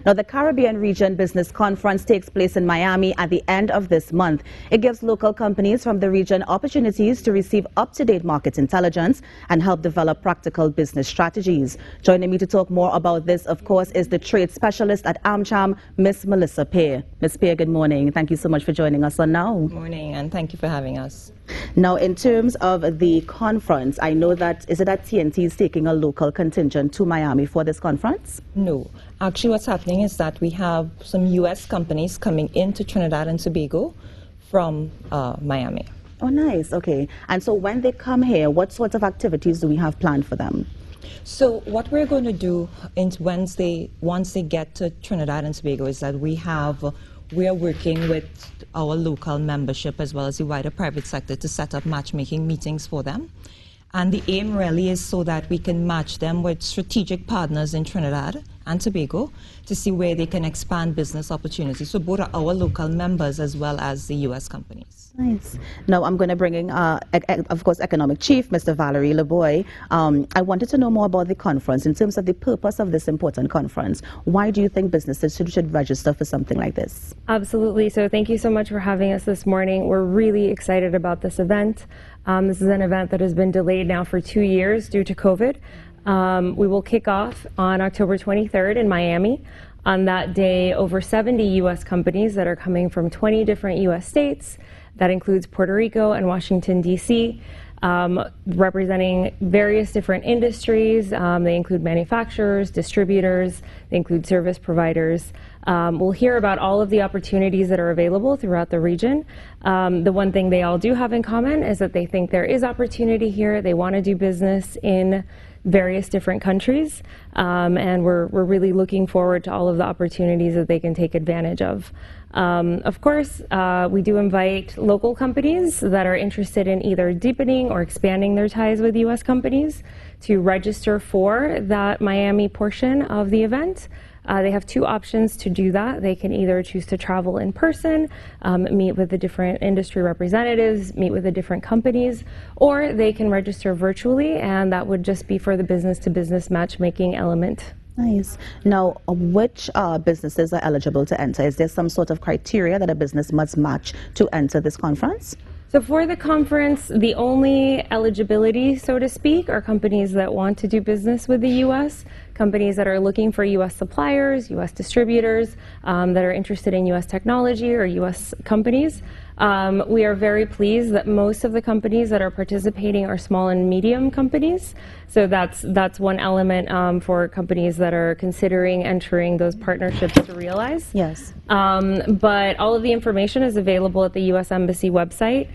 Now, the Caribbean Region Business Conference takes place in Miami at the end of this month. It gives local companies from the region opportunities to receive up-to-date market intelligence and help develop practical business strategies. Joining me to talk more about this, of course, is the trade specialist at AmCham, Miss Melissa Pierre. Miss Pierre, good morning. Thank you so much for joining us on Now. Good morning, and thank you for having us. Now, in terms of the conference, I know that, is it that TNT is taking a local contingent to Miami for this conference? No. Actually, what's happening is that we have some U.S. companies coming into Trinidad and Tobago from Miami. Oh, nice. Okay. And so when they come here, what sort of activities do we have planned for them? So what we're going to do once they get to Trinidad and Tobago is that we are working with our local membership as well as the wider private sector to set up matchmaking meetings for them. And the aim really is so that we can match them with strategic partners in Trinidad and Tobago to see where they can expand business opportunities. So both are our local members as well as the U.S. companies. Nice. Now I'm going to bring in, of course, Economic Chief, Mr. Valerie Laboy. I wanted to know more about the conference in terms of the purpose of this important conference. Why do you think businesses should register for something like this? Absolutely. So thank you so much for having us this morning. We're really excited about this event. This is an event that has been delayed now for 2 years due to COVID. We will kick off on October 23rd in Miami. On that day, over 70 U.S. companies that are coming from 20 different U.S. states. That includes Puerto Rico and Washington, D.C., representing various different industries. They include manufacturers, distributors, they include service providers. We'll hear about all of the opportunities that are available throughout the region. The one thing they all do have in common is that they think there is opportunity here. They want to do business in various different countries, and we're really looking forward to all of the opportunities that they can take advantage of. Of course, we do invite local companies that are interested in either deepening or expanding their ties with U.S. companies to register for that Miami portion of the event. They have two options to do that. They can either choose to travel in person, meet with the different industry representatives, meet with the different companies, or they can register virtually, and that would just be for the business-to-business matchmaking element. Nice. Now, which businesses are eligible to enter? Is there some sort of criteria that a business must match to enter this conference? So for the conference, the only eligibility, so to speak, are companies that want to do business with the U.S., companies that are looking for U.S. suppliers, U.S. distributors, that are interested in U.S. technology or U.S. companies. We are very pleased that most of the companies that are participating are small and medium companies. So that's one element for companies that are considering entering those partnerships to realize. Yes. But all of the information is available at the U.S. Embassy website.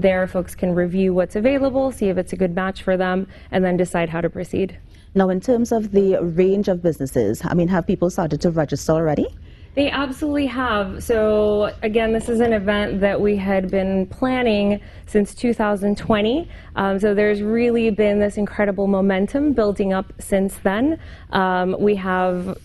There, folks can review what's available, see if it's a good match for them, and then decide how to proceed. Now, in terms of the range of businesses, I mean, have people started to register already? They absolutely have. So again, this is an event that we had been planning since 2020. So there's really been this incredible momentum building up since then. We have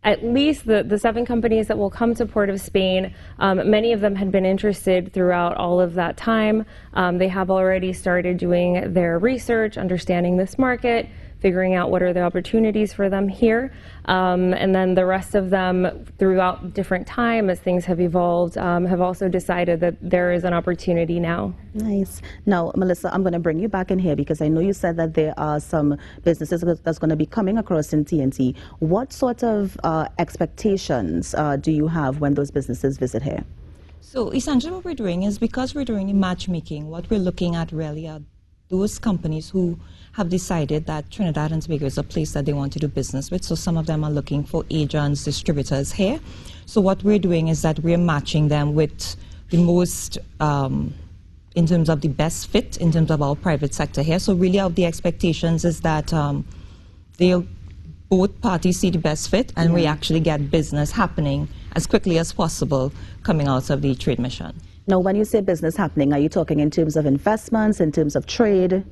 at least the 7 companies that will come to Port of Spain. Many of them had been interested throughout all of that time. They have already started doing their research, understanding this market, figuring out what are the opportunities for them here. And then the rest of them, throughout different time as things have evolved, have also decided that there is an opportunity now. Nice. Now, Melissa, I'm going to bring you back in here because I know you said that there are some businesses that's going to be coming across in TNT. What sort of expectations do you have when those businesses visit here? So essentially what we're doing is, because we're doing the matchmaking, what we're looking at really are those companies who have decided that Trinidad and Tobago is a place that they want to do business with. So some of them are looking for agents, distributors here. So what we're doing is that we're matching them with the most, in terms of the best fit, in terms of our private sector here. So really the expectations is that both parties see the best fit, and we actually get business happening as quickly as possible coming out of the trade mission. Now, when you say business happening, are you talking in terms of investments, in terms of trade?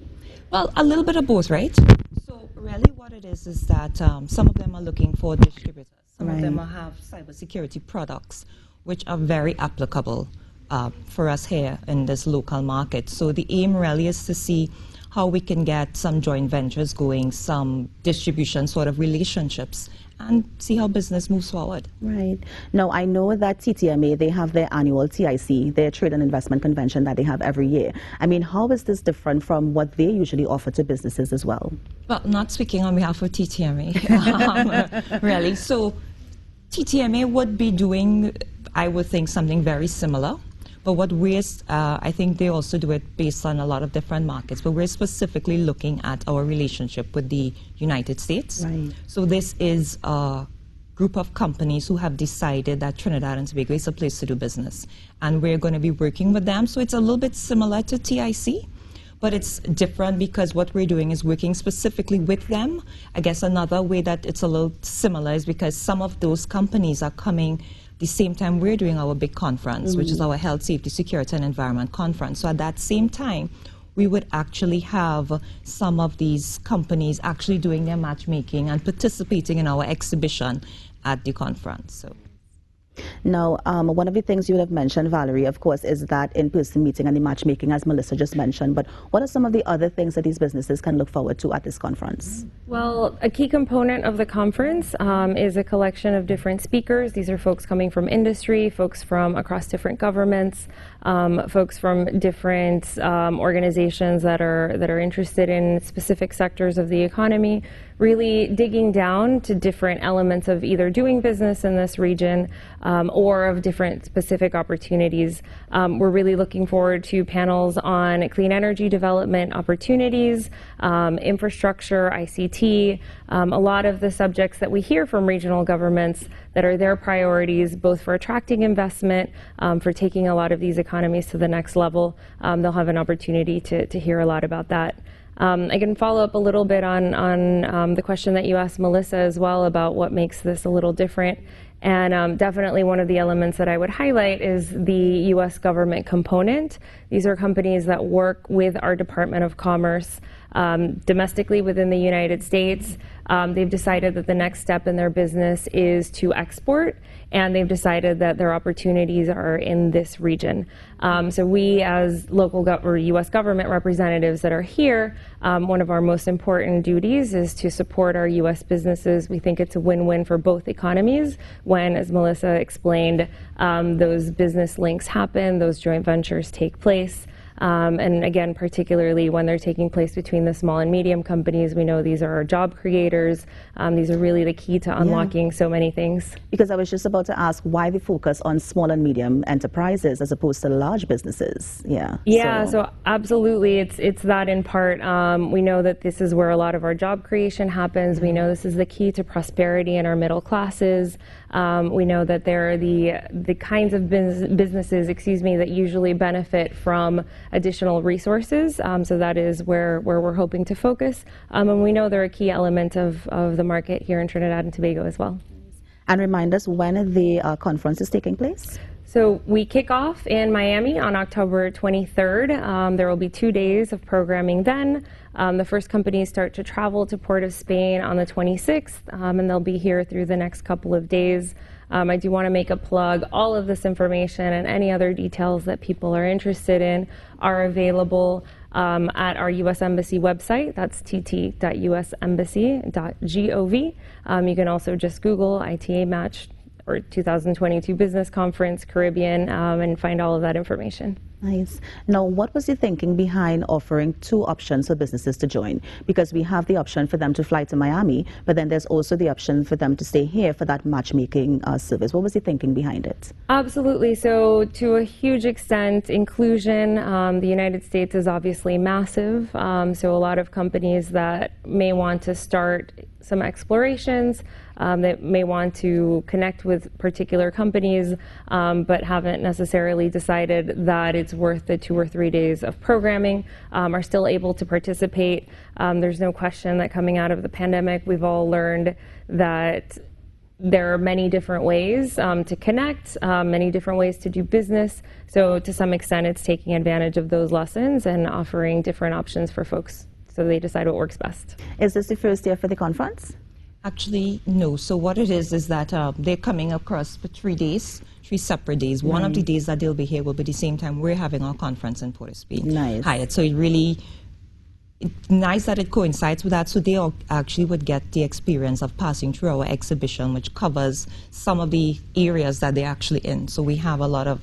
Well, a little bit of both, right? So really what it is that some of them are looking for distributors. Some of them have cybersecurity products, which are very applicable for us here in this local market. So the aim really is to see how we can get some joint ventures going, some distribution sort of relationships, and see how business moves forward. Right. Now, I know that TTMA, they have their annual TIC, their Trade and Investment Convention that they have every year. I mean, how is this different from what they usually offer to businesses as well? Well, not speaking on behalf of TTMA, really. So TTMA would be doing, I would think, something very similar. But what we're, I think they also do it based on a lot of different markets, but we're specifically looking at our relationship with the United States. Right. So this is a group of companies who have decided that Trinidad and Tobago is a place to do business. And we're going to be working with them. So it's a little bit similar to TIC, but it's different because what we're doing is working specifically with them. I guess another way that it's a little similar is because some of those companies are coming the same time we're doing our big conference, which is our Health, Safety, Security, and Environment Conference. So at that same time, we would actually have some of these companies actually doing their matchmaking and participating in our exhibition at the conference. So. Now, one of the things you have mentioned, Valerie, of course, is that in-person meeting and the matchmaking, as Melissa just mentioned. But what are some of the other things that these businesses can look forward to at this conference? Well, a key component of the conference is a collection of different speakers. These are folks coming from industry, folks from across different governments, folks from different organizations that are interested in specific sectors of the economy, really digging down to different elements of either doing business in this region or of different specific opportunities. We're really looking forward to panels on clean energy development opportunities, infrastructure, ICT, a lot of the subjects that we hear from regional governments that are their priorities, both for attracting investment, for taking a lot of these economies to the next level. They'll have an opportunity to hear a lot about that. I can follow up a little bit on the question that you asked Melissa as well about what makes this a little different. And definitely one of the elements that I would highlight is the U.S. government component. These are companies that work with our Department of Commerce domestically within the United States. They've decided that the next step in their business is to export, and they've decided that their opportunities are in this region. So we, as local or U.S. government representatives that are here, one of our most important duties is to support our U.S. businesses. We think it's a win-win for both economies when, as Melissa explained, those business links happen, those joint ventures take place. And again, particularly when they're taking place between the small and medium companies, we know these are our job creators. These are really the key to unlocking so many things. Because I was just about to ask why the focus on small and medium enterprises as opposed to large businesses. So absolutely, it's that in part. We know that this is where a lot of our job creation happens. We know this is the key to prosperity in our middle classes. We know that there are the kinds of businesses, that usually benefit from additional resources. So that is where we're hoping to focus. And we know they're a key element of the market here in Trinidad and Tobago as well. And remind us when the conference is taking place? So we kick off in Miami on October 23rd. There will be 2 days of programming then. The first companies start to travel to Port of Spain on the 26th, and they'll be here through the next couple of days. I do want to make a plug. All of this information and any other details that people are interested in are available at our U.S. Embassy website. That's tt.usembassy.gov. You can also just Google ITA Match or 2022 Business Conference Caribbean and find all of that information. Nice. Now, what was your thinking behind offering 2 options for businesses to join? Because we have the option for them to fly to Miami, but then there's also the option for them to stay here for that matchmaking service. What was your thinking behind it? Absolutely. So to a huge extent, inclusion, the United States is obviously massive. So a lot of companies that may want to start some explorations, that may want to connect with particular companies, but haven't necessarily decided that it's worth the 2 or 3 days of programming, are still able to participate. There's no question that coming out of the pandemic, we've all learned that there are many different ways to connect, many different ways to do business. So to some extent, it's taking advantage of those lessons and offering different options for folks so they decide what works best. Is this the first year for the conference? Actually, no. So what it is that they're coming across for 3 days, 3 separate days. One of the days that they'll be here will be the same time we're having our conference in Port of Spain. Nice. Hyatt. So it really it's nice that it coincides with that, so they actually would get the experience of passing through our exhibition, which covers some of the areas that they're actually in. So we have a lot of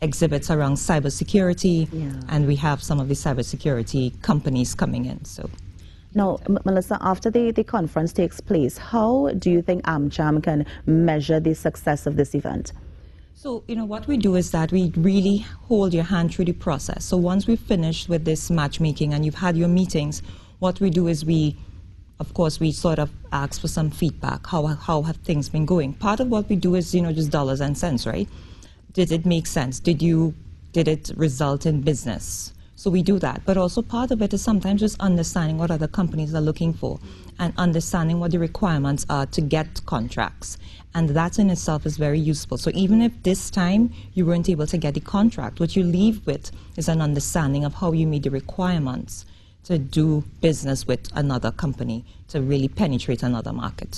exhibits around cybersecurity, and we have some of the cybersecurity companies coming in. So. Now, Melissa, after the conference takes place, how do you think AmCham can measure the success of this event? So, what we do is that we really hold your hand through the process. So once we've finished with this matchmaking and you've had your meetings, what we do is we sort of ask for some feedback. How have things been going? Part of what we do is, just dollars and cents, right? Did it make sense? Did it result in business? So we do that. But also part of it is sometimes just understanding what other companies are looking for and understanding what the requirements are to get contracts. And that in itself is very useful. So even if this time you weren't able to get the contract, what you leave with is an understanding of how you meet the requirements to do business with another company, to really penetrate another market.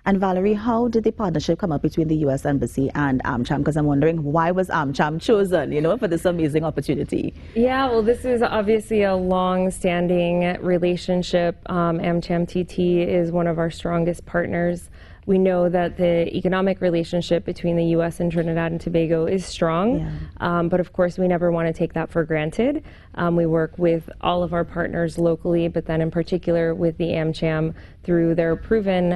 And Valerie, how did the partnership come up between the U.S. Embassy and AmCham? Because I'm wondering, why was AmCham chosen, for this amazing opportunity? Yeah, well, this is obviously a long-standing relationship. AmCham TT is one of our strongest partners. We know that the economic relationship between the U.S. and Trinidad and Tobago is strong, but of course we never want to take that for granted. We work with all of our partners locally, but then in particular with the AmCham through their proven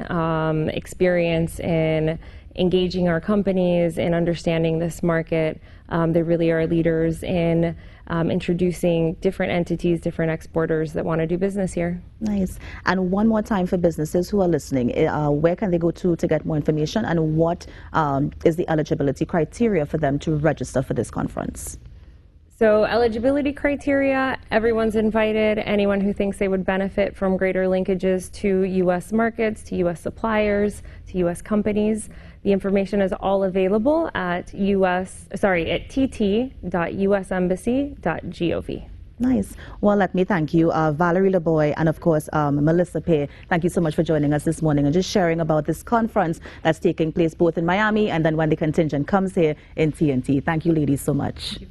experience in engaging our companies in understanding this market. They really are leaders in introducing different entities, different exporters that want to do business here. Nice. And one more time for businesses who are listening, where can they go to get more information, and what is the eligibility criteria for them to register for this conference? So eligibility criteria, everyone's invited. Anyone who thinks they would benefit from greater linkages to U.S. markets, to U.S. suppliers, to U.S. companies. The information is all available at tt.usembassy.gov. Nice. Well, let me thank you, Valerie Laboy, and of course, Melissa Pierre. Thank you so much for joining us this morning and just sharing about this conference that's taking place both in Miami and then when the contingent comes here in TNT. Thank you, ladies, so much.